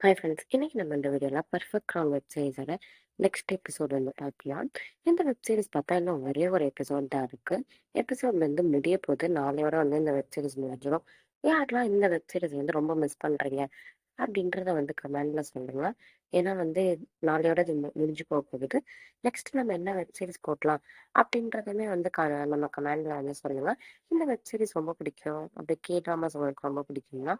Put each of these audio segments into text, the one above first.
Hi friends, இன்னைக்கு நம்ம இந்த வீடியோவில் பர்ஃபெக்ட் கிரவுன் வெப் சீரிஸோட நெக்ஸ்ட் எபிசோடு வந்து பார்க்கலாம். இந்த வெப் சீரிஸ் பார்த்தா இன்னும் ஒரே ஒரு எபிசோட் தான் இருக்கு. எபிசோட் வந்து முடிய போது நாளையோட வந்து இந்த வெப் சீரிஸ் முடிஞ்சிடும். யாரெல்லாம் இந்த வெப் சீரிஸ் வந்து ரொம்ப மிஸ் பண்றீங்க அப்படின்றத வந்து கமெண்ட்ல சொல்லுங்க. ஏன்னா வந்து நாளையோட இது முடிஞ்சு போக போகுது. நெக்ஸ்ட் நம்ம என்ன வெப் சீரிஸ் போடலாம் அப்படின்றதுமே வந்து நம்ம கமெண்ட்ல வந்து சொல்லுங்க. இந்த வெப் சீரிஸ் ரொம்ப பிடிக்கும் அப்படி கே ட்ராமாஸ் உங்களுக்கு ரொம்ப பிடிக்கும்னா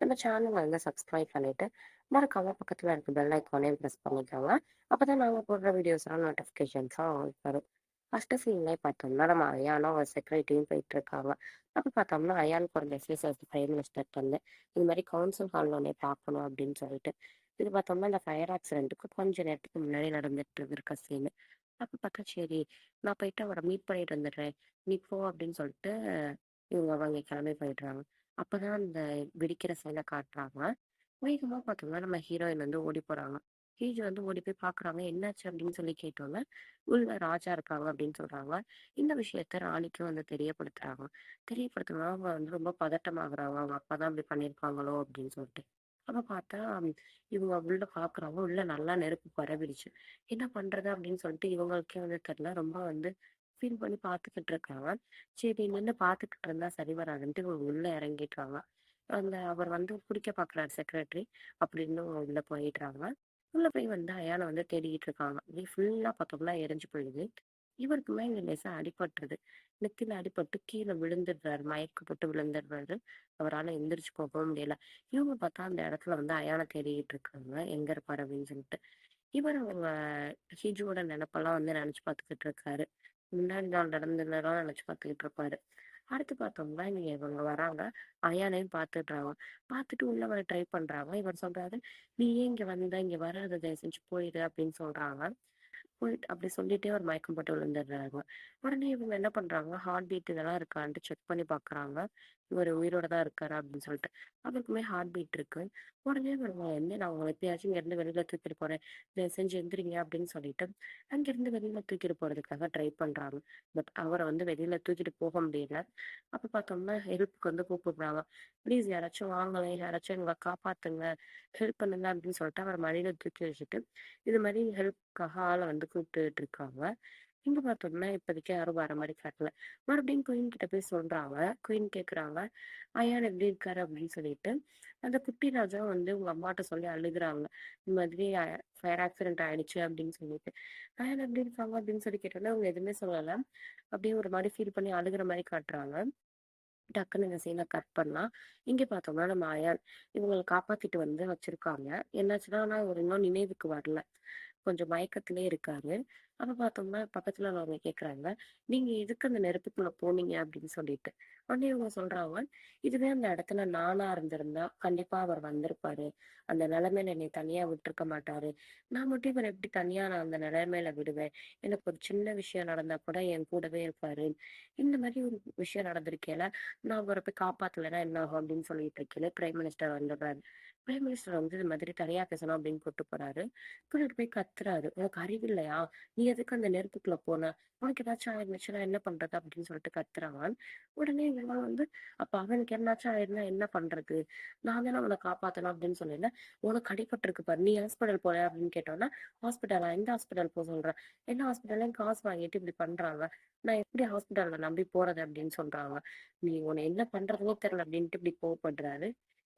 நம்ம சேனலை வந்து சப்ஸ்கிரைப் பண்ணிட்டு மறக்காம பக்கத்துல இருக்க பெல் ஐக்கானையும் ப்ரெஸ் பண்ணிக்கோங்க. அப்பதான் நாங்க போடுற வீடியோஸ்லாம் நோட்டிஃபிகேஷன்ஸாக உங்களுக்கு வரும். ஃபர்ஸ்ட் சீன்லேயே பார்த்தோம்னா நம்ம அயானும் ஒரு செக்ரட்டரியும் போயிட்டு இருக்காங்க. அப்போ பார்த்தோம்னா அயானுக்கு ஒரு மெசேஜ் வருது பிரைம் மினிஸ்டர் வந்து இது மாதிரி கவுன்சில் ஹால் ஒன்னே பார்க்கணும் அப்படின்னு சொல்லிட்டு. இது பார்த்தோம்னா இந்த ஃபயர் ஆக்சிடென்ட்டுக்கு கொஞ்ச நேரத்துக்கு முன்னாடி நடந்துட்டு இருக்க சீன். அப்போ பார்த்தா சரி, நான் போயிட்டு அவரை மீட் பண்ணிட்டு வந்துடுறேன், நீ போ அப்படின்னு சொல்லிட்டு அவங்க கிளம்பி போயிடுறாங்க. அப்பதான் அந்த வெடிக்கிற சைனை காட்டுறாங்க. வேகமா பார்த்தோம்னா நம்ம ஹீரோயின் வந்து ஓடி போறாங்க. ஹீஜ் வந்து ஓடி போய் பாக்குறாங்க, என்னாச்சு அப்படின்னு சொல்லி கேட்டோங்க. உள்ள ராஜா இருக்காங்க அப்படின்னு சொல்றாங்க. இந்த விஷயத்த ராணிக்கும் வந்து தெரியப்படுத்துறாங்க. தெரியப்படுத்தினா அவங்க வந்து ரொம்ப பதட்டமாகறாங்க, அவங்க அப்பாதான் அப்படி பண்ணியிருப்பாங்களோ அப்படின்னு சொல்லிட்டு. அப்ப பார்த்தா இவங்க உள்ள பாக்குறாங்க, உள்ள நல்லா நெருப்பு பரவிடுச்சு. என்ன பண்றது அப்படின்னு சொல்லிட்டு இவங்களுக்கே வந்து தெரியல, ரொம்ப வந்து ஃபீல் பண்ணி பார்த்துக்கிட்டு இருக்காங்க. சரி நின்று பார்த்துக்கிட்டு இருந்தா சரி வராதுன்ட்டு இவங்க உள்ள இறங்கிட்டாங்க. அந்த அவர் வந்து பிடிக்க பாக்குறாரு செக்ரட்டரி அப்படின்னு உள்ள போயிடுறாங்க. உள்ள போய் வந்து அயானை வந்து தேடிக்கிட்டு இருக்காங்க. அப்படியே ஃபுல்லா பார்த்தோம்னா எரிஞ்சு போயிடுது. இவருக்குமே இங்க லேசா அடிபட்டுருது. நெத்தியில அடிபட்டு கீழே விழுந்துடுறாரு, மயக்கப்பட்டு விழுந்துடுறாரு. அவரால் எந்திரிச்சு போகவும் முடியல. இவங்க பார்த்தா அந்த இடத்துல வந்து அயானை தேடிக்கிட்டு இருக்காங்க, எங்க இருப்பாரு அப்படின்னு சொல்லிட்டு. இவர் அவங்க ஹிஜுவோட நினைப்பெல்லாம் வந்து நினைச்சு பார்த்துக்கிட்டு இருக்காரு. முன்னாடி நாள் நடந்ததெல்லாம் நினைச்சு பார்த்துக்கிட்டு இருப்பாரு. அடுத்து பார்த்தோம்னா இவங்க வராங்க, அயானையும் பார்த்துடுறாங்க. பார்த்துட்டு உள்ள வர ட்ரை பண்றாங்க. இவர் சொல்றாரு, நீ ஏன் இங்க வந்த, இங்க வராத, தயவு செஞ்சு போயிடு அப்படின்னு சொல்றாங்க. போயிட்டு அப்படி சொல்லிட்டே ஒரு மயக்கம் போட்டு விழுந்துடுறாங்க. உடனே இவங்க என்ன பண்றாங்க, ஹார்ட் பீட் இதெல்லாம் இருக்கான்ட்டு செக் பண்ணி பாக்குறாங்க. இவர் உயிரோட தான் இருக்காரு அப்படின்னு சொல்லிட்டு. அவருக்குமே ஹார்ட் பீட் இருக்கு. உடனே இவங்க என்ன, நான் உங்களை எப்பயாச்சும் இங்க இருந்து வெளியில தூக்கிட்டு போறேன், தயவு செஞ்சு எந்திரிங்க அப்படின்னு சொல்லிட்டு அங்கிருந்து வெளியில தூக்கிட்டு போறதுக்காக ட்ரை பண்றாங்க. பட் அவரை வந்து வெளியில தூக்கிட்டு போக முடியல. அப்ப பார்த்தோம்னா ஹெல்ப்புக்கு வந்து கூப்பிடுறாங்க. ப்ளீஸ் யாராச்சும் வாங்களேன், யாராச்சும் எங்களை காப்பாத்துங்க, ஹெல்ப் பண்ணுங்க அப்படின்னு சொல்லிட்டு அவர் மடியில தூக்கி வச்சுட்டு இது மாதிரி ஹெல்ப்காக ஆளை வந்து கூப்பிட்டுட்டு இருக்காங்க. இங்க பார்த்தோம்னா இப்போதைக்கு யாரும் வர மாதிரி காட்டல. மறுபடியும் குயின் கிட்ட போய் சொல்றாங்க. குயின் கேக்குறாங்க, அயான் எப்படி இருக்காரு அப்படின்னு சொல்லிட்டு. அந்த குட்டி ராஜா வந்து உங்க அம்மாட்ட சொல்லி அழுகுறாங்க. இந்த மாதிரி ஃபயர் ஆக்சிடென்ட் ஆயிடுச்சு அப்படின்னு சொல்லிட்டு. அயான் எப்படி இருக்காங்க அப்படின்னு சொல்லி கேட்டோன்னா அவங்க எதுவுமே சொல்லல. அப்படியே ஒரு மாதிரி ஃபீல் பண்ணி அழுகுற மாதிரி காட்டுறாங்க. டக்குன்னு இந்த சீனை கட் பண்ணா இங்க பார்த்தோம்னா நம்ம அயான் இவங்களை காப்பாத்திட்டு வந்து வச்சிருக்காங்க. என்னாச்சுன்னா ஆனா அவர் இன்னும் நினைவுக்கு வரல, கொஞ்சம் மயக்கத்திலே இருக்காரு. அப்ப பார்த்தோம்னா பக்கத்துல உள்ளவங்க கேக்குறாங்க, நீங்க எதுக்கு அந்த நெருப்புக்குள்ள போனீங்க அப்படின்னு சொல்லிட்டு. உடனே இவங்க சொல்றாங்க, இதுவே அந்த இடத்துல நானா இருந்திருந்தா கண்டிப்பா அவர் வந்திருப்பாரு, அந்த நிலைமையில என்னை தனியா விட்டுருக்க மாட்டாரு. நான் மட்டும் இவர் எப்படி தனியா நான் அந்த நிலைமையில விடுவேன், எனக்கு ஒரு சின்ன விஷயம் நடந்தா கூட என் கூடவே இருப்பாரு. இந்த மாதிரி ஒரு விஷயம் நடந்திருக்கேல, நான் அவரை போய் காப்பாத்தலைன்னா என்ன ஆகும் அப்படின்னு சொல்லிட்டு இருக்கேன். பிரைம் மினிஸ்டர் வந்துடுறாரு. பிரைம் மினிஸ்டர் வந்து இது மாதிரி தனியா பேசணும் அப்படின்னு கூட்டு போறாரு. கூட்டிட்டு போய் கத்துறாரு, உனக்கு அறிவு இல்லையா, நீ எதுக்கு அந்த நெருப்புக்குள்ள போன, உனக்கு ஏதாச்சும் ஆயிருந்துச்சுன்னா என்ன பண்றது அப்படின்னு சொல்லிட்டு கத்துறாங்க. உடனே இவங்க வந்து, அப்ப அவனுக்கு என்னாச்சும் ஆயிருந்தா என்ன பண்றது, நான் தானே அவனை காப்பாத்தணும் அப்படின்னு சொல்லல. உனக்கு அடிபட்டிருக்கு பாரு, நீ ஹாஸ்பிட்டல் போல அப்படின்னு கேட்டோன்னா, ஹாஸ்பிட்டலா, எந்த ஹாஸ்பிட்டல் போக சொல்றேன், என்ன ஹாஸ்பிட்டல்லையும் காசு வாங்கிட்டு இப்படி பண்றாங்க, நான் எப்படி ஹாஸ்பிட்டல்ல நம்பி போறது அப்படின்னு சொல்றாங்க. நீ உன்னை என்ன பண்றதுனே தெரியல அப்படின்ட்டு இப்படி கோவப்படுறாரு.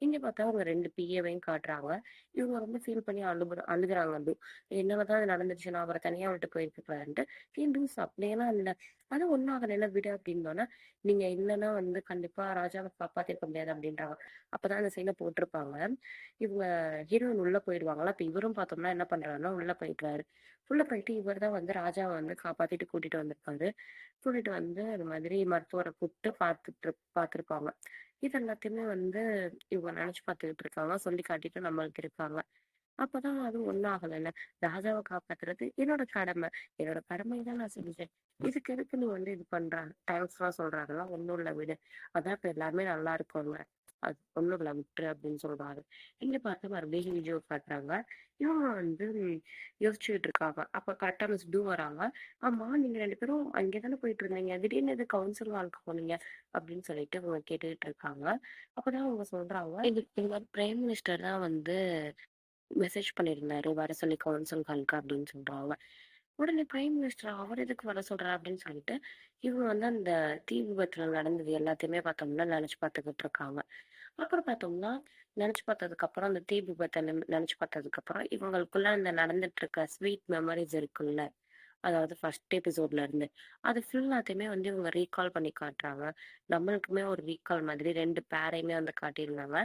இங்க பார்த்தா அவங்க ரெண்டு பிஏவையும் காட்டுறாங்க. இவங்க ரொம்ப ஃபீல் பண்ணி அழுகுறாங்க. அப்படி என்னதான் இது நடந்துச்சு, நான் அவரை தனியா விட்டு போயிருக்கேன்ட்டு. லூஸ் அப்படியெல்லாம் இல்ல, அது ஒன்னும் ஆகல விடு அப்படின்னோன்னா, நீங்க இல்லைன்னா வந்து கண்டிப்பா ராஜாவை காப்பாத்திருக்க முடியாது அப்படின்றாங்க. அப்பதான் அந்த சைனை போட்டிருப்பாங்க. இவங்க ஹீரோயின் உள்ள போயிடுவாங்களா, அப்ப இவரும் பார்த்தோம்னா என்ன பண்றாருன்னா உள்ள போயிட்டாரு. உள்ள போயிட்டு இவர் தான் வந்து ராஜாவை வந்து காப்பாத்திட்டு கூட்டிட்டு வந்திருப்பாரு. கூட்டிட்டு வந்து அது மாதிரி மருத்துவரை கூப்பிட்டு பார்த்துருப்பாங்க. இது எல்லாத்தையுமே வந்து இவங்க நினைச்சு பார்த்துக்கிட்டு இருக்காங்க, சொல்லி காட்டிட்டு நம்மளுக்கு இருக்காங்க. அப்பதான் அது ஒண்ணும் ஆகலைல்ல, ராஜாவை காப்பாத்துறது என்னோட கடமை, என்னோட கடமை தான் நான் செஞ்சேன், இதுக்கு எதுக்கு நீ வந்து இது பண்ற, தேங்க்ஸ் எல்லாம் சொல்றாங்கலாம் ஒண்ணும் இல்ல விடு, அதான் இப்ப எல்லாருமே நல்லா இருக்கும்ல, அது ஒண்ணும் இல்ல விட்டுரு அப்படின்னு சொல்றாரு. இங்க பார்த்து மறுபடியும் வீடியோ காட்டுறாங்க. இவங்க வந்து யோசிச்சுட்டு இருக்காங்க. அப்ப கரெக்டா மிஸ் டூ வராங்க. ஆமா, நீங்க ரெண்டு பேரும் அங்கேதானே போயிட்டு இருந்தீங்க, திடீர்னு எது கவுன்சில் வாழ்க்கை போனீங்க அப்படின்னு சொல்லிட்டு அவங்க கேட்டுக்கிட்டு இருக்காங்க. அப்பதான் அவங்க சொல்றாங்க, இது இந்த பிரைம் மினிஸ்டர் தான் வந்து மெசேஜ் பண்ணியிருந்தாரு வர சொல்லி கவுன்சில் ஹாலுக்கு அப்படின்னு சொல்றாங்க. உடனே பிரைம் மினிஸ்டர் அவர் எதுக்கு வர சொல்றாரு அப்படின்னு சொல்லிட்டு இவங்க வந்து அந்த தீ விபத்துல நடந்தது எல்லாத்தையுமே பார்த்தோம்னா நினைச்சு பார்த்துக்கிட்டு இருக்காங்க. அப்புறம் பார்த்தோம்னா நினைச்சு பார்த்ததுக்கு அப்புறம் அந்த தீ விபத்தை நினைச்சு பார்த்ததுக்கு அப்புறம் இவங்களுக்குள்ள இந்த நடந்துட்டு இருக்க ஸ்வீட் மெமரிஸ் இருக்குல்ல, அதாவது ஃபர்ஸ்ட் எபிசோட்ல இருந்து அது ஃபுல்லாத்தையுமே வந்து இவங்க ரீகால் பண்ணி காட்டுறாங்க. நம்மளுக்குமே ஒரு ரீகால் மாதிரி 2 பேரையுமே வந்து காட்டியிருந்தாங்க.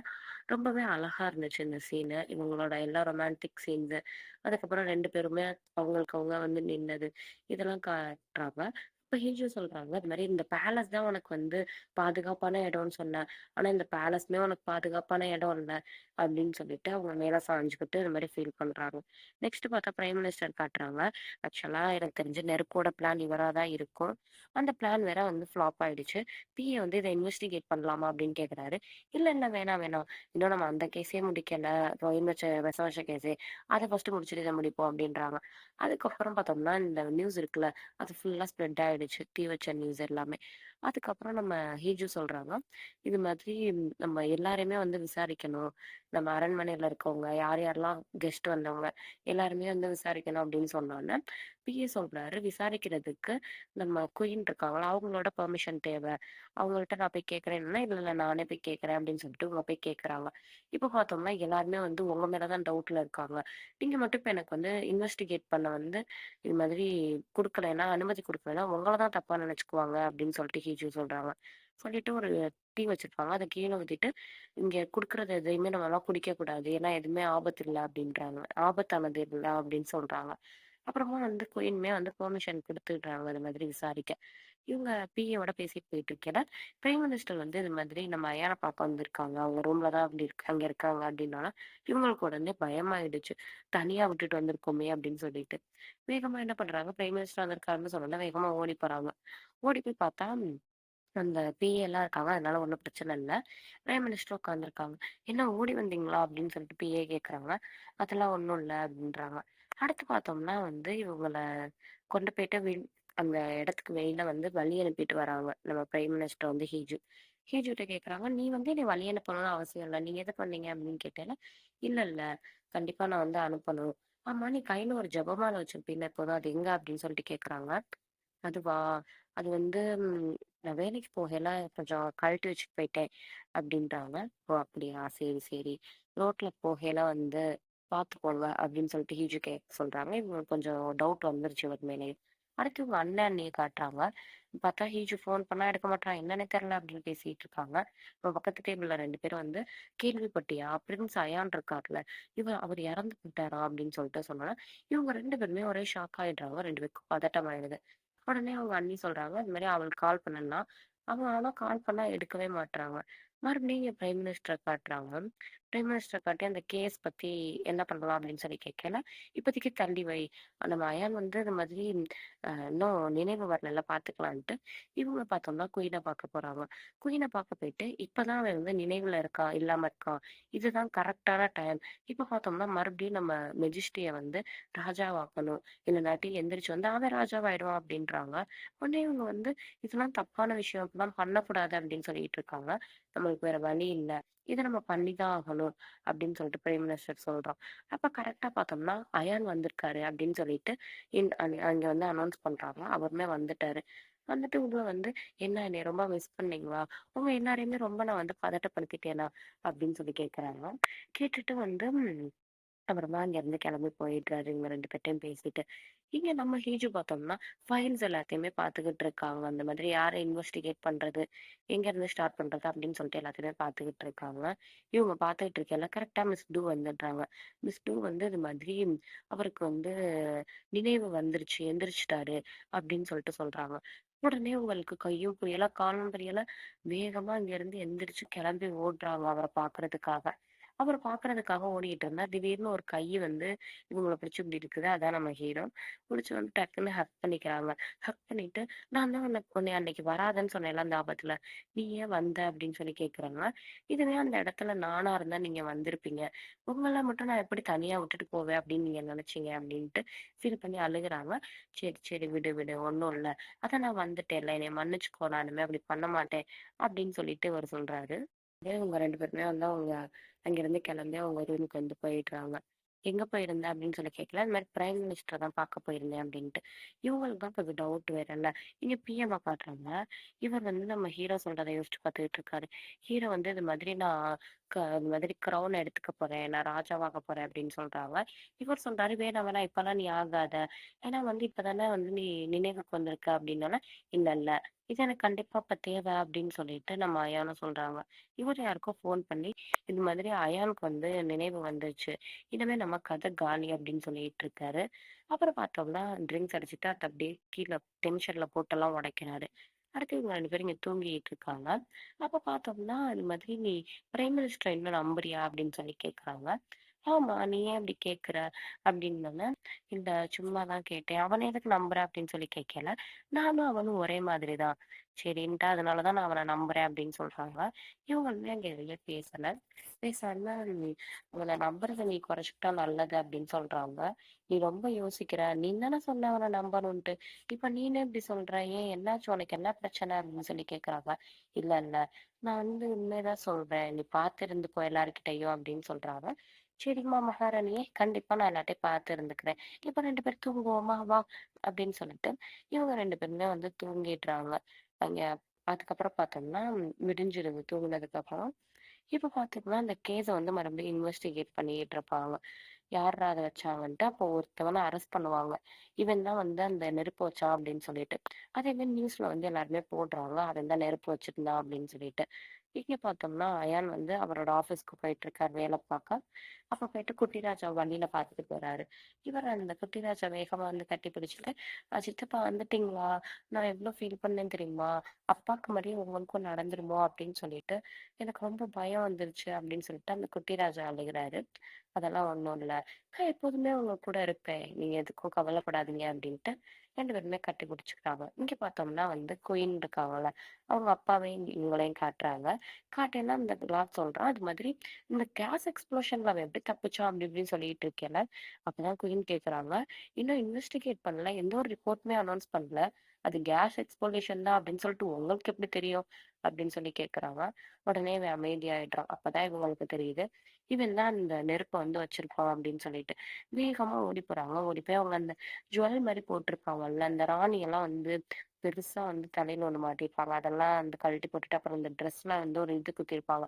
ரொம்பவே அழகா இருந்துச்சு இந்த சீனு. இவங்களோட எல்லா ரொமான்டிக் சீன்ஸு, அதுக்கப்புறம் 2 பேருமே அவங்களுக்கு அவங்க வந்து நின்னது, இதெல்லாம் காட்டுறாங்க. இப்ப ஹீஜோ சொல்றாங்க, "இது மாரி இந்த பேலஸ் தான் உனக்கு வந்து பாதுகாப்பான இடம்னு சொன்ன. ஆனா இந்த பேலஸ்மே உனக்கு பாதுகாப்பான இடம் இல்ல." அப்படின்னு சொல்லிட்டு அவங்க மேல சாய்ஞ்சுக்கிட்டு இது மாரி ஃபீல் பண்றாங்க. நெக்ஸ்ட் பார்த்தா பிரைம் மினிஸ்டர் காட்டுறாங்க. ஆக்சுவலா எனக்கு தெரிஞ்சு நெருப்போட பிளான் இவரா தான் இருக்கும். அந்த பிளான் வேற வந்து ஃப்ளாப் ஆயிடுச்சு. பிஏ வந்து இத இன்வெஸ்டிகேட் பண்ணலாமா அப்படின்னு கேட்குறாரு. இல்ல, இல்ல வேணாம், வேணாம். இன்னும் நம்ம அந்த கேஸே முடிக்கல. ரொயின் வச்ச விஷம் வச்ச கேஸே. அத ஃபர்ஸ்ட் முடிச்சுட்டு இத முடிப்போம் அப்படின்றாங்க. அதுக்கப்புறம் பார்த்தோம்னா, இந்த நியூஸ் இருக்குல்ல, அது ஃபுல்லா ஸ்ப்ரெட் ஆயிடுச்சு. தீ வச்ச நியூஸ் எல்லாமே. அதுக்கப்புறம் நம்ம ஹீஜு சொல்றாங்க, இது மாதிரி நம்ம எல்லாரையுமே வந்து விசாரிக்கணும். நம்ம அரண்மனையில இருக்கவங்க, யார் யாரெல்லாம் கெஸ்ட் வந்தவங்க, எல்லாருமே வந்து விசாரிக்கணும் அப்படின்னு சொன்னோனே, பிஏ சொல்றாரு, விசாரிக்கிறதுக்கு நம்ம குயின் இருக்காங்கல்ல, அவங்களோட பெர்மிஷன் தேவை. அவங்கள்ட்ட நான் போய் கேட்கிறேன்னா, இல்ல, இல்ல நானே போய் கேட்கிறேன் அப்படின்னு சொல்லிட்டு இவங்க போய் கேட்கறாங்க. இப்ப பார்த்தோம்னா, எல்லாருமே வந்து உங்க மேல தான் டவுட்ல இருக்காங்க. நீங்க மட்டும் இப்ப எனக்கு வந்து இன்வெஸ்டிகேட் பண்ண வந்து இது மாதிரி குடுக்கலைன்னா, அனுமதி குடுக்கலைன்னா, உங்கள தான் தப்பா நினைச்சுக்குவாங்க அப்படின்னு சொல்லிட்டு ஹீஜு சொல்றாங்க. சொல்லிட்டு ஒரு டீ வச்சிருப்பாங்க. அத கீழ ஊத்திட்டு, "இங்க குடுக்குறது எதையுமே நம்மலாம் குடிக்கக்கூடாது. ஏன்னா எதுவுமே ஆபத்து இல்ல" அப்படின்றாங்க. ஆபத்தானது இல்ல அப்படின்னு சொல்றாங்க. அப்புறமா வந்து குயின்மே வந்து பெர்மிஷன் குடுத்துடுறாங்க அது மாதிரி விசாரிக்க. இவங்க பிஏவோட பேசிட்டு போயிட்டு இருக்கையில, பிரைம் மினிஸ்டர் வந்து இது மாதிரி நம்ம அயான பார்க்க வந்திருக்காங்க. அவங்க ரூம்ல தான் அப்படி இருக்கு அங்க இருக்காங்க அப்படின்னோன, இவங்களுக்கு உடனே பயமாயிடுச்சு. தனியா விட்டுட்டு வந்திருக்கோமே அப்படின்னு சொல்லிட்டு. வேகமா என்ன பண்றாங்க, பிரைம் மினிஸ்டர் வந்திருக்காருன்னு சொன்னோனே வேகமா ஓடி போறாங்க. ஓடி போய் பார்த்தா அந்த பிஏ எல்லாம் இருக்காங்க. அதனால ஒண்ணும் பிரச்சனை இல்ல. பிரைம் மினிஸ்டர் உட்கார்ந்துருக்காங்க. "என்ன ஓடி வந்தீங்களா?" அப்படின்னு சொல்லிட்டு பிஏ கேட்கறாங்க. "அதெல்லாம் ஒண்ணும் இல்ல" அப்படின்றாங்க. அடுத்து பார்த்தோம்னா வந்து இவங்கள கொண்டு போயிட்டு அந்த இடத்துக்கு வெளியில வந்து வழி அனுப்பிட்டு வராங்க. நம்ம பிரைம் மினிஸ்டர் வந்து ஹீஜு. ஹீஜுட்ட கேட்கறாங்க, "நீ வந்து என்னை வழி அனுப்பணும்னு அவசியம் இல்ல. நீங்க எது பண்ணீங்க?" அப்படின்னு கேட்டேல, "இல்ல, இல்ல. கண்டிப்பா நான் வந்து அனுப்பணும்." "ஆமா, நீ கையில ஒரு ஜெபமாலை வச்சிருப்பீல்ல எப்போதும். அது எங்க?" அப்படின்னு சொல்லிட்டு கேட்கறாங்க. அதுவா? அது வந்து நான் வேலைக்கு போகையில கொஞ்சம் கழட்டி வச்சுட்டு போயிட்டேன் அப்படின்றாங்க. ஓ! அப்படியா? சரி, சரி. ரோட்ல போகையில வந்து பார்த்துக்கோங்க அப்படின்னு சொல்லிட்டு ஹிஜு கேட்க சொல்றாங்க. இவங்களுக்கு கொஞ்சம் டவுட் வந்துருச்சு இவர் மேலேயே. அடுத்து இவங்க அண்ணன் அண்ணிய காட்டுறாங்க. பார்த்தா ஹிஜு ஃபோன் பண்ணா எடுக்க மாட்றான். என்னன்னே தெரியல அப்படின்னு பேசிட்டு இருக்காங்க. இப்ப பக்கத்து டேபிள்ல 2 பேரும் வந்து கேள்விப்பட்டியா? பிரின்ஸ் அயான் இருக்கார்ல, அவர் இறந்து போயிட்டாரா அப்படின்னு சொல்லிட்டு சொன்னோனே, இவங்க 2 பேருமே ஒரே ஷாக் ஆயிடுறாங்க. 2 பேருக்கும் பதட்டம் ஆயிடுது. உடனே அவங்க அண்ணி சொல்றாங்க, "இது மாரி அவளுக்கு கால் பண்ணேன்னா" அவங்க ஆனா கால் பண்ணா எடுக்கவே மாட்றாங்க. மறுபடியும் இங்க பிரைம் மினிஸ்டர காட்டுறாங்க. பிரைம் மினிஸ்டர காட்டி அந்த கேஸ் பத்தி என்ன பண்ணலாம் அப்படின்னு சொல்லி கேட்கையில, "இப்போதைக்கு தள்ளி வை. நம்ம அயான் வந்து இது மாதிரி இன்னும் நினைவு வரலல்ல பார்த்துக்கலான்ட்டு" இவங்க பார்த்தோம்னா குயின பார்க்க போறாங்க. குயின பார்க்க போயிட்டு, இப்பதான் அவன் வந்து நினைவுல இருக்கான், இல்லாம இருக்கான். இதுதான் கரெக்ட்டான டைம். இப்ப பார்த்தோம்னா மறுபடியும் நம்ம மெஜிஸ்ட்ரிய வந்து ராஜாவாக்கணும். இல்லனாட்டி எந்திரிச்சு வந்து அவன் ராஜாவாயிடுவான் அப்படின்றாங்க. உடனே இவங்க வந்து இதெல்லாம் தப்பான விஷயம். இப்படிலாம் பண்ணக்கூடாது அப்படின்னு சொல்லிட்டு இருக்காங்க. நம்மளுக்கு வேற வழி இல்ல. இத நம்ம பண்ணிதான் ஆகணும் அப்படின்னு சொல்லிட்டு பிரைம் மினிஸ்டர் சொல்றோம். அப்ப கரெக்ட்டா பார்த்தோம்னா, அயான் வந்திருக்காரு அப்படின்னு சொல்லிட்டு அங்க வந்து அனௌன்ஸ் பண்றாங்க. அவருமே வந்துட்டாரு. வந்துட்டு உள்ள வந்து, "என்ன என்னைய ரொம்ப மிஸ் பண்ணீங்களா? உங்க எல்லாரையுமே ரொம்ப நான் வந்து பதட்டப்படுத்திட்டேனா?" அப்படின்னு சொல்லி கேட்கறாங்க. கேட்டுட்டு வந்து அப்புறமா அங்கேருந்து கிளம்பி போயிடுறாரு. இவங்க 2 பேர்ட்டயும் பேசிட்டு. இங்க நம்ம ஹீஜு பார்த்தோம்னா, ஃபைல்ஸ் எல்லாத்தையுமே பார்த்துக்கிட்டு இருக்காங்க. அந்த மாதிரி யார இன்வெஸ்டிகேட் பண்றது, எங்கேருந்து ஸ்டார்ட் பண்றது அப்படின்னு சொல்லிட்டு எல்லாத்தையுமே பார்த்துக்கிட்டு இருக்காங்க. இவங்க பார்த்துக்கிட்டு இருக்கையில கரெக்ட்டா மிஸ் டூ வந்துடுறாங்க. மிஸ் டூ வந்து இது மாதிரி அவருக்கு வந்து நினைவு வந்துருச்சு, எந்திரிச்சுட்டாரு அப்படின்னு சொல்லிட்டு சொல்றாங்க. உடனே உங்களுக்கு கையும் புரியல, காலும் புரியல. வேகமா அங்கேருந்து எந்திரிச்சு கிளம்பி ஓடுறாங்க அவர பார்க்கறதுக்காக. அவர பார்க்கறதுக்காக ஓடிட்டு இருந்தா, திடீர்னு ஒரு கை வந்து இவங்கள பிடிச்சு இப்படி இருக்குது. அதான் நம்ம ஹீரோ. புடிச்சு வந்து டக்குன்னு ஹக் பண்ணிக்கிறாங்க. ஹக் பண்ணிட்டு, "நான் தான் உன்னைய அன்னைக்கு வராதன்னு சொன்னேன்ல அந்த ஆபத்துல. நீ ஏன் வந்த?" அப்படின்னு சொல்லி கேட்குறாங்க. இதுவே அந்த இடத்துல நானா இருந்தா நீங்க வந்திருப்பீங்க. உங்கள மட்டும் நான் எப்படி தனியா விட்டுட்டு போவேன் அப்படின்னு நீங்க நினைச்சீங்க அப்படின்ட்டு ஃபீல் பண்ணி அழுகுறாங்க. "சரி, சரி விடு, விடு. ஒண்ணும் இல்ல. அதான் நான் வந்துட்டேன்ல. என்னைய மன்னிச்சுக்கோ. நான் இனிமே அப்படி பண்ண மாட்டேன்." அப்படின்னு சொல்லிட்டு அவரு சொல்றாரு. இவங்க 2 பேருமே வந்து அவங்க அங்கிருந்து கிளம்பி அவங்க ரூமுக்கு வந்து போயிடுறாங்க. எங்க போயிருந்த அப்படின்னு சொல்லி கேட்கல. இந்த மாரி பிரைம் மினிஸ்டர் தான் பார்க்க போயிருந்தேன் அப்படின்ட்டு. இவங்களுக்கு தான் கொஞ்சம் டவுட் வேறல்ல. இங்க பிஎம்ம காட்டுறாங்க. இவர் வந்து நம்ம ஹீரோ சொல்றத யோசிச்சு பார்த்துக்கிட்டு இருக்காரு. ஹீரோ வந்து இது மாதிரி நான் இது மாதிரி கிரவுன் எடுத்துக்க போறேன். நான் ராஜாவாக போறேன் அப்படின்னு சொல்றாங்க. இவர் சொல்றாரு, வேணாம் வேணாம் இப்பலாம் நீ ஆகாத. ஏன்னா வந்து இப்பதானே வந்து நீ நினைவுக்கு வந்திருக்க அப்படின்னால, இல்ல இல்ல. இது எனக்கு கண்டிப்பா இப்ப தேவை அப்படின்னு சொல்லிட்டு நம்ம அயானும் சொல்றாங்க. இவர் யாருக்கோ ஃபோன் பண்ணி, இது மாதிரி அயானுக்கு வந்து நினைவு வந்துருச்சு. இனிமே நம்ம கதை காலி அப்படின்னு சொல்லிட்டு இருக்காரு. அப்புறம் பார்த்தோம்னா ட்ரிங்க்ஸ் அடிச்சுட்டு அத அப்படியே கீழ டென்ஷன்ல போட்டெல்லாம் உடைக்கிறாரு. அடுத்து இவங்க 2 பேரும் இங்க தூங்கிட்டு இருக்காங்க. அப்ப பார்த்தோம்னா, இது மாதிரி "நீ பிரைம் மினிஸ்டர இன்னும் நம்புறியா?" அப்படின்னு சொல்லி கேட்கறாங்க. "ஆமா, நீ ஏன் இப்படி கேட்கிற?" அப்படின்னோனே, "இல்ல சும்மா தான் கேட்டேன்." "அவன எதுக்கு நம்புற?" அப்படின்னு சொல்லி கேட்கல. "நானும் அவனும் ஒரே மாதிரி தான்." சரின்ட்டு, "அதனால தான் நான் அவன நம்புறேன்." அப்படின்னு சொல்றாங்க. இவங்களுமே அங்க எதுவுமே பேசல. பேசாம "அவன நம்புறத நீ குறைச்சுக்கிட்டா நல்லது" அப்படின்னு சொல்றாங்க. "நீ ரொம்ப யோசிக்கிற. நீ தானே சொன்ன அவன நம்பணும்ன்ட்டு. இப்ப நீனே இப்படி சொல்ற. ஏன் என்னாச்சு? உனக்கு என்ன பிரச்சனை?" அப்படின்னு சொல்லி கேட்கறாங்க. "இல்ல, இல்ல. நான் வந்து உண்மையதான் சொல்றேன். நீ பார்த்து இருந்துக்கோ எல்லார்கிட்டயும்" அப்படின்னு சொல்றாங்க. "சரிம்மா மகாராணியே, கண்டிப்பா நான் எல்லார்ட்டயும் பார்த்து இருந்துக்கிறேன். இப்ப 2 பேரும் தூங்குவோமா? வா" அப்படின்னு சொல்லிட்டு இவங்க 2 பேருமே வந்து தூங்கிடுறாங்க. அங்க அதுக்கப்புறம் பார்த்தோம்னா, விடிஞ்சிருது தூங்குனதுக்கு அப்புறம். இப்ப பாத்தீங்கன்னா, அந்த கேஸ வந்து மறுபடியும் இன்வெஸ்டிகேட் பண்ணிட்டு இருப்பாங்க. யார்ரா அத வச்சாங்கன்ட்டு. அப்போ ஒருத்தவன அரெஸ்ட் பண்ணுவாங்க. இவன் தான் வந்து அந்த நெருப்பு வச்சான் அப்படின்னு சொல்லிட்டு. அதே மாரி நியூஸ்ல வந்து எல்லாருமே போடுறாங்க. அவன் தான் நெருப்பு வச்சிருந்தான் அப்படின்னு சொல்லிட்டு. இங்க பார்த்தோம்னா, அயான் வந்து அவரோட ஆஃபீஸ்க்கு போயிட்டுருக்காரு வேல பாக்க. அப்ப போயிட்டு குட்டி ராஜா வழியில பார்த்துட்டு போறாரு. இவர் அந்த குட்டி ராஜா வேகமா வந்து கட்டி பிடிச்சுட்டு, சித்தப்பா வந்துட்டீங்களா? நான் எவ்ளோ ஃபீல் பண்ணேன் தெரியுமா? அப்பாக்கு மாரியே உங்களுக்கும் நடந்துருமோ?" அப்படின்னு சொல்லிட்டு எனக்கு ரொம்ப பயம் வந்துருச்சு அப்படின்னு சொல்லிட்டு அந்த குட்டி ராஜா அழுகுறாரு. அதெல்லாம் ஒண்ணும் இல்ல. நான் எப்போதுமே உங்க கூட இருப்பேன். நீங்க எதுக்கும் கவலைப்படாதீங்க அப்படின்ட்டு 2 பேருமே கட்டி பிடிச்சுக்கிறாங்க. இங்க பார்த்தோம்னா வந்து குயின் இருக்காங்கல்ல, அவங்க அப்பாவையும் இவங்களையும் காட்டுறாங்க. காட்டையில அந்த லார்ட் சொல்றான். அது மாதிரி இந்த கேஸ் எக்ஸ்ப்ளோஷன்ல அவன் எப்படி தப்பிச்சான் அப்படி இப்படின்னு சொல்லிட்டு இருக்கேன்ல. அப்பதான் குயின் கேட்கறாங்க. இன்னும் இன்வெஸ்டிகேட் பண்ணல. எந்த ஒரு ரிப்போர்ட்டுமே அனௌன்ஸ் பண்ணல. அது கேஸ் எக்ஸ்ப்ளோஷன் தான் அப்படின்னு சொல்லிட்டு உங்களுக்கு எப்படி தெரியும்? அப்படின்னு சொல்லி கேட்கறாங்க. உடனே இவன் அமைதியாயிடுறான். அப்பதான் இவங்களுக்கு தெரியுது. இவன் தான் அந்த நெருப்ப வந்து வச்சிருப்பான் அப்படின்னு சொல்லிட்டு. வேகமா ஓடி போறாங்க. ஓடி போய் அவங்க அந்த ஜுவல் மாரி போட்டிருப்பாங்கல்ல, அந்த ராணி எல்லாம் வந்து பெருசா வந்து தலையில ஒண்ணு மாட்டியிருப்பாங்க. அதெல்லாம் வந்து கழட்டி போட்டுட்டு, அப்புறம் இந்த ட்ரெஸ்லாம் வந்து ஒரு இது குத்திருப்பாங்க.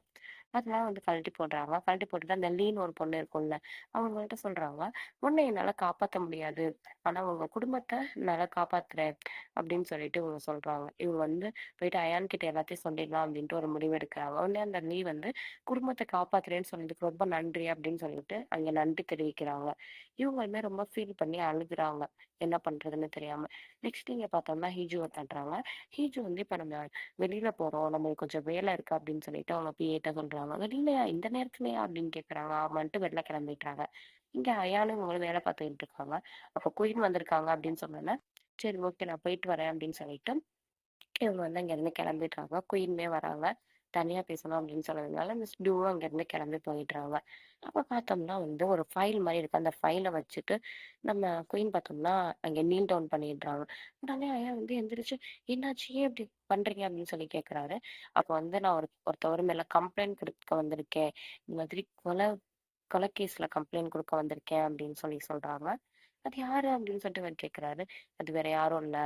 அதெல்லாம் வந்து கழட்டி போடுறாங்க. கழட்டி போட்டுட்டு அந்த லீன்னு ஒரு பொண்ணு இருக்கும்ல, அவங்கள்ட்ட சொல்றாங்க, "உன்ன என்னால காப்பாத்த முடியாது. ஆனா உங்க குடும்பத்த என்னால காப்பாத்துறேன்." அப்படின்னு சொல்லிட்டு இவங்க சொல்றாங்க. இவங்க வந்து போயிட்டு அயான் கிட்ட எல்லாத்தையும் சொல்லிடலாம் அப்படின்ட்டு ஒரு முடிவு எடுக்குறாங்க. உடனே அந்த லீ வந்து குடும்பத்த காப்பாத்துறேன்னு சொன்னதுக்கு ரொம்ப நன்றி அப்படின்னு சொல்லிட்டு அங்க நன்றி தெரிவிக்கிறாங்க. இவங்களுமே ரொம்ப ஃபீல் பண்ணி அழுகுறாங்க. என்ன பண்றதுன்னு தெரியாம. நெக்ஸ்ட் இங்க பார்த்தோம்னா ஹீஜுவ காட்டுறாங்க. ஹீஜு வந்து இப்ப நம்ம வெளியில போறோம். நம்மளுக்கு கொஞ்சம் வேலை இருக்கு அப்படின்னு சொல்லிட்டு அவங்க பிஏட்ட சொல்றாங்க. "வெளிலயா? இந்த நேரத்துலயா?" அப்படின்னு கேட்கறாங்க. ஆமான்ட்டு வெளில கிளம்பிடுறாங்க. இங்க அயானும் இவங்களும் வேலை பார்த்துக்கிட்டு இருக்காங்க. அப்ப குயின் வந்திருக்காங்க அப்படின்னு சொன்னோனே, "சரி ஓகே நான் போயிட்டு வரேன்" அப்படின்னு சொல்லிட்டு இவங்க வந்து அங்கேருந்து கிளம்பிடுறாங்க. குயினுமே வராங்க. தனியா பேசணும் அப்படின்னு சொன்னதுனால, மிஸ் டூவும் அங்கேருந்து கிளம்பி போயிடுறாங்க. அப்ப பார்த்தோம்னா வந்து ஒரு ஃபைல் மாரி இருக்கு. அந்த ஃபைல வச்சுட்டு நம்ம குயின் பார்த்தோம்னா, அங்க நீல் டவுன் பண்ணிடுறாங்க. உடனே ஐயா வந்து எந்திரிச்சு, "என்னாச்சு? ஏன் இப்படி பண்றீங்க?" அப்படின்னு சொல்லி கேட்குறாரு. அப்ப வந்து நான் ஒருத்தவர் மேல கம்ப்ளைண்ட் குடுக்க வந்திருக்கேன். இந்த மாதிரி கொலை கேஸ்ல கம்ப்ளைண்ட் குடுக்க வந்திருக்கேன் அப்படின்னு சொல்லி சொல்றாங்க. "அது யாரு?" அப்படின்னு சொல்லிட்டு இவர் கேட்குறாரு. "அது வேற யாரும் இல்ல.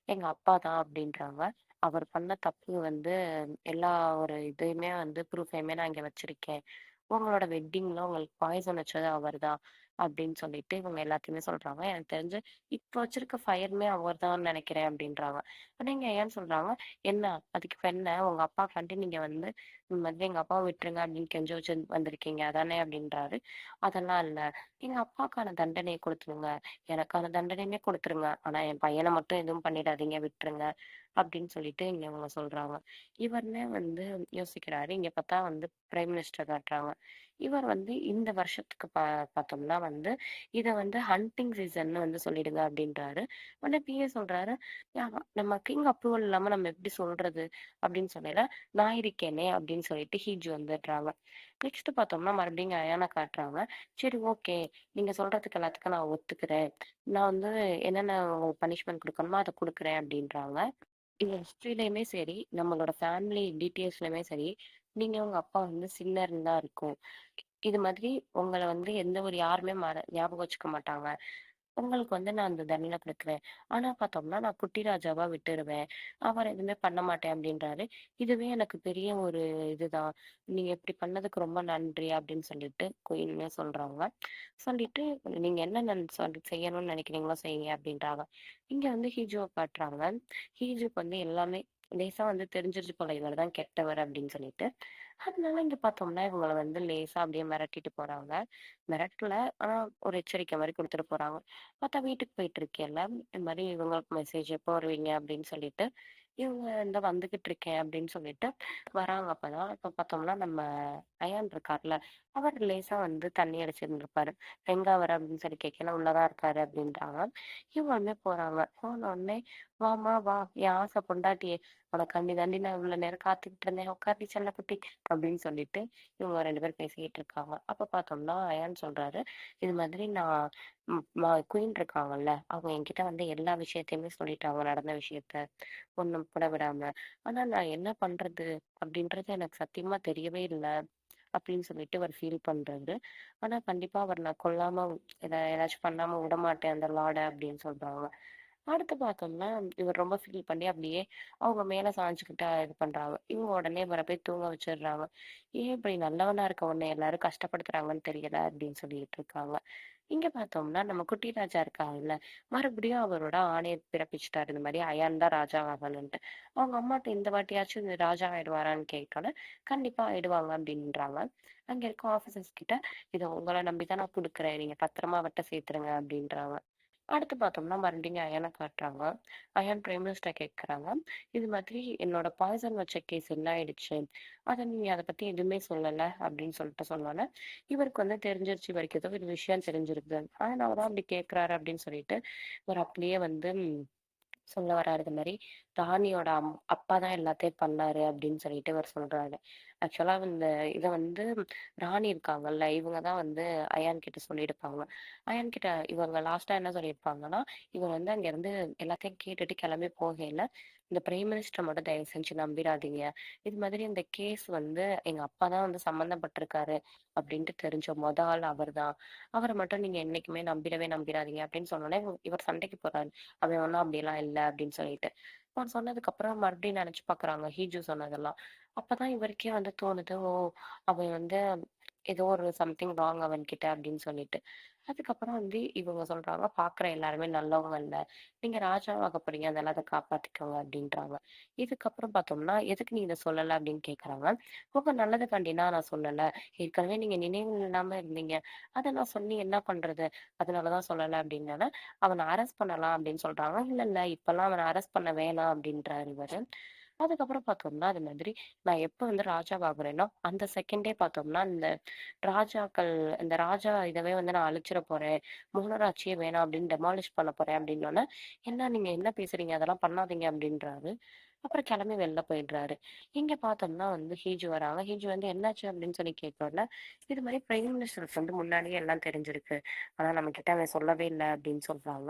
எங்க அப்பா தான்" அப்படின்றாங்க. அவர் பண்ண தப்பு வந்து எல்லா ஒரு இதையுமே வந்து ப்ரூஃபையுமே நான் இங்க வச்சிருக்கேன். உங்களோட வெட்டிங்ல உங்களுக்கு பாய்சன் வச்சது அவர்தான் அப்படின்னு சொல்லிட்டு இவங்க எல்லாத்தையுமே சொல்றாங்க. எனக்கு தெரிஞ்சு இப்ப வச்சிருக்க ஃபயருமே அவர்தான்னு நினைக்கிறேன் அப்படின்றாங்க. நீங்க ஏன்னு சொல்றாங்க, என்ன அதுக்கு இப்ப என்ன உங்க அப்பாக்காண்டி நீங்க வந்து இந்த மாதிரி எங்க அப்பாவை விட்டுருங்க அப்படின்னு கெஞ்ச வச்சு வந்திருக்கீங்க அதானே அப்படின்றாரு. அதெல்லாம் இல்ல. எங்க அப்பாக்கான தண்டனையை கொடுத்துருங்க. எனக்கான தண்டனையுமே குடுத்துருங்க. ஆனா என் பையன மட்டும் எதுவும் பண்ணிடாதீங்க, விட்டுருங்க. அப்படின்னு சொல்லிட்டு இங்க இவங்க சொல்றாங்க. இவருமே வந்து யோசிக்கிறாரு. இங்க பார்த்தா வந்து பிரைம் மினிஸ்டர் காட்டுறாங்க. இவர் வந்து இந்த வருஷத்துக்கு பார்த்தோம்னா வந்து, இத வந்து ஹண்டிங் சீசன்னு வந்து சொல்லிடுங்க அப்படின்றாரு. உடனே பிஏ சொல்றாரு, நம்ம கிங் அப்ரூவல் இல்லாம நம்ம எப்படி சொல்றது?" அப்படின்னு சொல்லல, "நான் இருக்கேனே" அப்படின்னு சொல்லிட்டு ஹீஜ் வந்துடுறாங்க. நெக்ஸ்ட் பார்த்தோம்னா மறுபடியும் இங்க அயான காட்டுறாங்க. "சரி ஓகே. நீங்க சொல்றதுக்கு எல்லாத்துக்கும் நான் ஒத்துக்கிறேன். நான் வந்து என்னென்ன உங்களுக்கு பனிஷ்மென்ட் குடுக்கணுமோ அத குடுக்குறேன்" அப்படின்றாங்க. இந்த ஹிஸ்ட்ரிலயுமே சரி, நம்மளோட ஃபேமிலி டீட்டெயில்ஸ்லயுமே சரி, நீங்க உங்க அப்பா வந்து சின்னர்ன்னு தான் இருக்கும். இது மாதிரி உங்கள வந்து எந்த ஒரு யாருமே ஞாபகம் வச்சுக்க மாட்டாங்க. உங்களுக்கு வந்து நான் அந்த தண்டனை குடுக்குறேன். ஆனா பார்த்தோம்னா, நான் குட்டி ராஜாவா விட்டுருவேன். அவர் எதுவுமே பண்ண மாட்டேன் அப்டின்றாரு. இதுவே எனக்கு பெரிய ஒரு இதுதான். நீங்க இப்டி பண்ணதுக்கு ரொம்ப நன்றி அப்டின்னு சொல்லிட்டு குயினுமே சொல்றாங்க. சொல்லிட்டு நீங்க என்ன செய்யணும்னு நெனைக்கிறீங்களோ செய்யுங்க அப்டின்றாங்க. இங்க வந்து ஹீஜுவ காட்டுறாங்க. ஹீஜுக்கு வந்து எல்லாமே லேசா வந்து தெரிஞ்சிருச்சு போல இவர் தான் கெட்டவர் அப்டின்னு சொல்லிட்டு. அதனால இங்க பார்த்தோம்னா, இவங்கள வந்து லேசா அப்டியே மிரட்டிட்டு போறாங்க. மிரட்டல. ஆனா ஒரு எச்சரிக்கை மாரி குடுத்துட்டு போறாங்க. பார்த்தா வீட்டுக்கு போயிட்டு இருக்கேன்ல, இந்த மாரி இவங்களுக்கு மெசேஜ் எப்போ வருவீங்க அப்படின்னு சொல்லிட்டு, இவங்க இந்த வந்துகிட்டு இருக்கேன் அப்படின்னு சொல்லிட்டு வராங்க அப்பதான். அப்ப பார்த்தோம்னா நம்ம அயான் இருக்கார்ல, அவர் லேசா வந்து தண்ணி அடிச்சிருந்திருப்பாரு. எங்க அவர் அப்படின்னு சொல்லி கேட்கல, உள்ளதான் இருக்காரு அப்படின்றாங்க. இவங்களுமே போறாங்க. போனோடனே, வாம்மா வா, என் ஆசை பொண்டாட்டியே, உனக்காண்டி தாண்டி நான் இவ்வளவு நேரம் காத்துக்கிட்டு இருந்தேன். உட்காருடி செல்லக்குட்டி அப்படின்னு சொல்லிட்டு இவங்க 2 பேரும் பேசிக்கிட்டு இருக்காங்க. அப்ப பார்த்தோம்னா அயான் சொல்றாரு, இது மாதிரி நான் குயின் இருக்காங்கல்ல, அவங்க என்கிட்ட வந்து எல்லா விஷயத்தையுமே சொல்லிட்டாங்க, நடந்த விஷயத்த. ஒண்ணும் கூட விடாம. ஆனா நான் என்ன பண்றது? அப்படின்றது எனக்கு சத்தியமா தெரியவே இல்ல. அப்படின்னு சொல்லிட்டு அவர் ஃபீல் பண்றாரு. ஆனா கண்டிப்பா அவர் நான் கொல்லாம ஏதாச்சும் பண்ணாம விடமாட்டேன் அந்த லார்ட அப்படின்னு சொல்றாங்க. அடுத்து பார்த்தோம்னா, இவர் ரொம்ப ஃபீல் பண்ணி அப்படியே அவங்க மேல சாய்ஞ்சுக்கிட்டு இது பண்றாங்க. இவங்க உடனே இவர போய் தூங்க வச்சுடுறாங்க. "ஏன் இப்படி நல்லவனா இருக்க உன்ன எல்லாரும் கஷ்டப்படுத்துறாங்கன்னு தெரியல" அப்படின்னு சொல்லிட்டு இருக்காங்க. இங்க பார்த்தோம்னா, நம்ம குட்டி ராஜா இருக்காங்கல்ல, மறுபடியும் அவரோட ஆணைய பிறப்பிச்சுட்டாரு. இந்த மாரி அயான் தான் ராஜா ஆகணுன்ட்டு. அவங்க அம்மாட்ட இந்த வாட்டியாச்சும் இந்த ராஜா ஆயிடுவாரான்னு கேட்டோனே, கண்டிப்பா ஆயிடுவாங்க அப்படின்றாங்க. அங்க இருக்க ஆஃபீசர்ஸ் கிட்ட, "இத உங்கள நம்பி தான் நான் குடுக்குறேன். நீங்க பத்திரமா அவர்ட்ட சேர்த்துருங்க" அப்படின்றாங்க. அடுத்து பார்த்தோம்னா, மறுபடியும் அயன காட்டுறாங்க. அயான் பிரைம் மினிஸ்டர் கேட்கறாங்க. இது மாதிரி என்னோட பாய்சன் வச்ச கேஸ் என்ன ஆயிடுச்சு? நீங்க அத பத்தி எதுவுமே சொல்லல அப்படின்னு சொல்லிட்டு சொன்னோனே, இவருக்கு வந்து தெரிஞ்சிருச்சு. இவருக்கு ஏதோ ஒரு விஷயம் தெரிஞ்சிருக்கு. அதனால தான் அப்படி கேட்கிறாரு அப்படின்னு சொல்லிட்டு, இவர் அப்படியே வந்து சொல்ல வராரு. இது மாரி ராணியோட அப்பா தான் எல்லாத்தையும் பண்ணாரு அப்படின்னு சொல்லிட்டு இவர் சொல்றாரு. ஆக்சுவலா இந்த இத வந்து ராணி இருக்காங்கல்ல, இவங்க தான் வந்து அயான் கிட்ட சொல்லியிருப்பாங்க. அயான் கிட்ட இவங்க லாஸ்ட்டா என்ன சொல்லியிருப்பாங்கன்னா, இவர் வந்து அங்கேருந்து எல்லாத்தையும் கேட்டுட்டு கிளம்பி போகையில, இந்த பிரைம் மினிஸ்டர மட்டும் தயவு செஞ்சு நம்பிராதீங்க. இது மாதிரி இந்த கேஸ் வந்து எங்க அப்பா தான் வந்து சம்மந்தப்பட்டிருக்காரு அப்படின்ட்டு தெரிஞ்ச ஆள் அவர்தான். அவர மட்டும் நீங்க என்னைக்குமே நம்பிராதீங்க அப்படின்னு சொன்னோனே, இவர் சண்டைக்கு போறாரு. அவன் ஒண்ணும் அப்படியெல்லாம் இல்ல அப்படின்னு சொல்லிட்டு. அவன் சொன்னதுக்கு அப்புறம் மறுபடியும் நினைச்சு பாக்குறாங்க ஹீஜு சொன்னதெல்லாம். அப்பதான் இவருக்கே வந்து தோணுது, ஓ! அவன் வந்து ஏதோ ஒரு சம்திங் ராங் அவன்கிட்ட அப்படின்னு சொல்லிட்டு. அதுக்கப்புறம் வந்து இவங்க சொல்றாங்க, பாக்குற எல்லாருமே நல்லவங்க இல்ல. நீங்க ராஜாவாக போறீங்க, அதெல்லாம் அத காப்பாத்திக்கோங்க அப்படின்றாங்க. இதுக்கப்புறம் பார்த்தோம்னா, எதுக்கு நீ இத சொல்லல அப்படின்னு கேக்குறாங்க. உங்க நல்லதுக்காண்டினா நான் சொல்லல. ஏற்கனவே நீங்க நினைவு இல்லாம இருந்தீங்க. அத நான் சொல்லி என்ன பண்றது? அதனாலதான் சொல்லல அப்படின்னோனே, அவன அரெஸ்ட் பண்ணலாம் அப்படின்னு சொல்றாங்க. இல்ல, இல்ல இப்பல்லாம் அவன அரெஸ்ட் பண்ண வேணாம் அப்படின்றாரு இவரு. அதுக்கப்புறம் பார்த்தோம்னா, அது மாதிரி நான் எப்ப வந்து ராஜாவாகுறேனோ, அந்த செகண்டே பார்த்தோம்னா, இந்த ராஜா இதவே வந்து நான் அழிச்சிட போறேன். மோனராட்சியே வேணாம் அப்படின்னு டெமாலிஷ் பண்ண போறேன் அப்படின்னோனே, "என்ன நீங்க என்ன பேசுறீங்க? அதெல்லாம் பண்ணாதீங்க" அப்படின்றாரு. அப்புறம் கிளம்பி வெளில போயிடுறாரு. இங்க பார்த்தோம்னா வந்து ஹீஜு வராங்க. ஹீஜு வந்து என்னாச்சு அப்படின்னு சொல்லி கேட்டோனே, இது மாரி பிரைம் மினிஸ்டருக்கு வந்து முன்னாடியே எல்லாம் தெரிஞ்சிருக்கு. ஆனா நம்மகிட்ட அவன் சொல்லவே இல்ல அப்படின்னு சொல்றாங்க.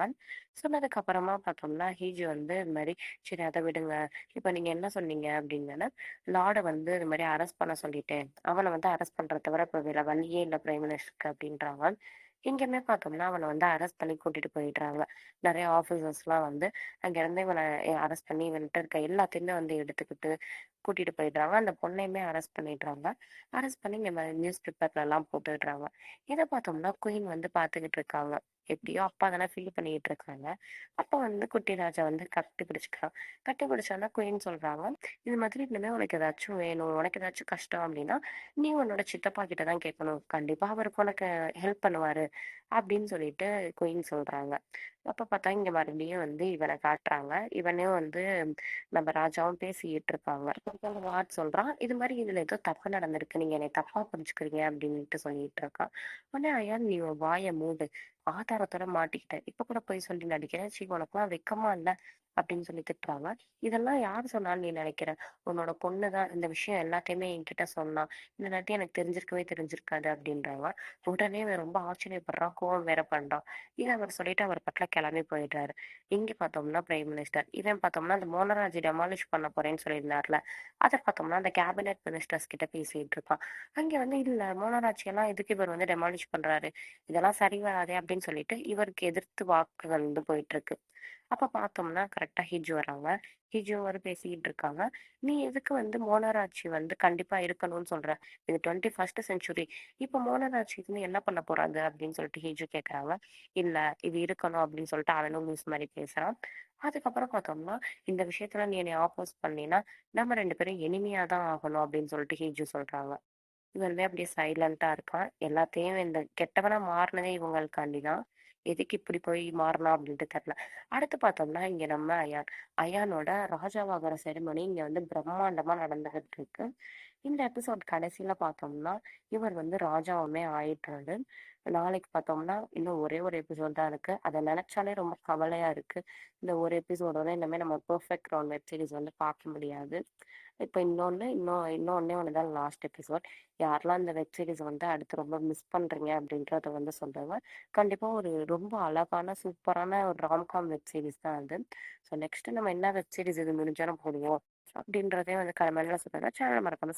சொன்னதுக்கு அப்புறமா பார்த்தோம்னா, ஹீஜு வந்து இது மாரி, "சரி அத விடுங்க. இப்ப நீங்க என்ன சொன்னீங்க?" அப்படின்னோனே, "லார்ட வந்து இது மாரி அரெஸ்ட் பண்ண சொல்லிட்டேன். அவன வந்து அரெஸ்ட் பண்றத தவிர இப்ப வேற வழியே இல்ல பிரைம் மினிஸ்டருக்கு" அப்படின்றாங்க. இங்கேயுமே பார்த்தோம்னா, அவன வந்து அரெஸ்ட் பண்ணி கூட்டிட்டு போயிடுறாங்க. நெறைய ஆஃபீசர்ஸ்லாம் வந்து அங்கேருந்து இவன அரெஸ்ட் பண்ணி இவன்ட்ட இருக்க எல்லாத்தையுமே வந்து எடுத்துக்கிட்டு கூட்டிட்டு போயிடுறாங்க. அந்த பொண்ணையுமே அரெஸ்ட் பண்ணிடுறாங்க. அரெஸ்ட் பண்ணி இங்க நியூஸ் பேப்பர்லலாம் போட்டுடுறாங்க. இத பார்த்தோம்னா, குயின் வந்து பார்த்துக்கிட்டு இருக்காங்க. எப்படியோ அப்பா தானே ஃபீல் பண்ணிட்டு இருக்காங்க. அப்ப வந்து குட்டி ராஜா வந்து கட்டிப்பிடிச்சுக்கிறான். கட்டிப்பிடிச்சோனே குயின் சொல்றாங்க, "இது மாதிரி இனிமே உனக்கு ஏதாச்சும் வேணும், உனக்கு ஏதாச்சும் கஷ்டம் அப்படின்னா, நீ உன்னோட சித்தப்பா கிட்ட தான் கேட்கணும். கண்டிப்பா அவருக்கு உனக்கு ஹெல்ப் பண்ணுவாரு." அப்படின்னு சொல்லிட்டு குயின் சொல்றாங்க. அப்ப பார்த்தா இங்க மறுபடியும் வந்து இவன காட்டுறாங்க. இவனையும் வந்து நம்ம ராஜாவும் பேசிக்கிட்டு இருக்காங்க. ஒருத்தவங்க வாட் சொல்றான், "இது மாரி இதுல ஏதோ தப்பு நடந்திருக்கு. நீங்க என்னைய தப்பா புரிஞ்சுக்கிறீங்க" அப்படின்ட்டு சொல்லிட்டு இருக்கான். உடனே "ஐயான் நீ உன் வாய மூடு. ஆதாரத்தோட மாட்டிக்கிட்ட. இப்ப கூட பொய் சொல்லி நடிக்கிற. ச்சீ உனக்கெல்லாம் வெட்கமா இல்ல?" அப்படின்னு சொல்லி திட்டுறாங்க. இதெல்லாம் யார் சொன்னான்னு நீ நினைக்கிற? உன்னோட பொண்ணு தான் இந்த விஷயம் எல்லாத்தையுமே என்கிட்ட சொன்னா. இல்லாட்டி எனக்கு தெரிஞ்சிருக்கவே தெரிஞ்சிருக்காது அப்படின்றாங்க. உடனே அவன் ரொம்ப ஆச்சரியப்படுறான். கோவம் வேற பண்றான். இத அவர் சொல்லிட்டு அவர் பாட்டுல கிளம்பி போயிடுறாரு. இங்க பார்த்தோம்னா பிரைம் மினிஸ்டர். இவன் பார்த்தோம்னா அந்த மோனராஜ் டெமாலிஷ் பண்ண போறேன்னு சொல்லியிருந்தார்ல. அத பார்த்தோம்னா அந்த கேபினெட் மினிஸ்டர்ஸ் கிட்ட பேசிட்டு இருக்கான். அங்க வந்து இல்ல மோனராஜ் எல்லாம் எதுக்கு இவர் வந்து டெமாலிஷ் பண்றாரு? இதெல்லாம் சரி வராதே அப்படின்னு சொல்லிட்டு இவருக்கு எதிர்த்து வாக்குகள் வந்து போயிட்டு இருக்கு. அப்ப பார்த்தோம்னா கரெக்ட்டா ஹிஜு வராங்க. ஹிஜு அவரு பேசிக்கிட்டு இருக்காங்க. "நீ எதுக்கு வந்து மோனராட்சி வந்து கண்டிப்பா இருக்கணும்னு சொல்ற? இது 21 செஞ்சுரி. இப்ப மோனராட்சி வந்து என்ன பண்ண போறாங்க?" அப்படின்னு சொல்லிட்டு ஹிஜு கேட்கறாங்க. "இல்ல இது இருக்கணும்" அப்படின்னு சொல்லிட்டு அவனும் லூஸ் மாரி பேசுறான். அதுக்கப்புறம் பார்த்தோம்னா, "இந்த விஷயத்துல நீ என்னைய ஆப்போஸ் பண்ணீன்னா, நம்ம 2 பேரும் எனிமியா தான் ஆகணும்" அப்படின்னு சொல்லிட்டு ஹிஜு சொல்றாங்க. இவன் வந்து அப்படியே சைலண்டா இருக்கான். எல்லாத்தையும் இந்த கெட்டவனா மாறுனதே இவங்களுக்காண்டி தான். எதுக்கு இப்படி போய் மாறுனான் அப்படின்ட்டு தெரியல. அடுத்து பார்த்தோம்னா, இங்க நம்ம அயான். அயானோட ராஜாவாகுற செரிமனி இங்க வந்து பிரம்மாண்டமா நடந்துகிட்டு இருக்கு. இந்த எபிசோட் கடைசியில பார்த்தோம்னா, இவர் வந்து ராஜாவுமே ஆயிட்டாரு. நாளைக்கு பார்த்தோம்னா, இன்னும் ஒரே ஒரு எபிசோட் தான் இருக்கு. அத நெனச்சாலே ரொம்ப கவலையா இருக்கு. இந்த ஒரு எபிசோடோட இனிமே நம்ம பெர்ஃபெக்ட் கிரவுன் வெப் சீரிஸ் வந்து பார்க்க முடியாது. இப்ப இன்னும் ஒண்ணே ஒண்ணு தான் லாஸ்ட் எபிசோட். யாரெல்லாம் இந்த வெப் சீரிஸ் வந்து அடுத்து ரொம்ப மிஸ் பண்றீங்க அப்படின்றத வந்து சொல்லுங்க. கண்டிப்பா ஒரு ரொம்ப அழகான, சூப்பரான ஒரு ராம்காம் வெப் சீரிஸ் தான் அது. ஸோ நெக்ஸ்ட் நம்ம என்ன வெப் சீரிஸ் இது முடிஞ்சா நம்ம போடுவோம் அப்படின்றதையும் வந்து கமெண்ட்ல சொல்லுங்க. சேனல் மறக்காம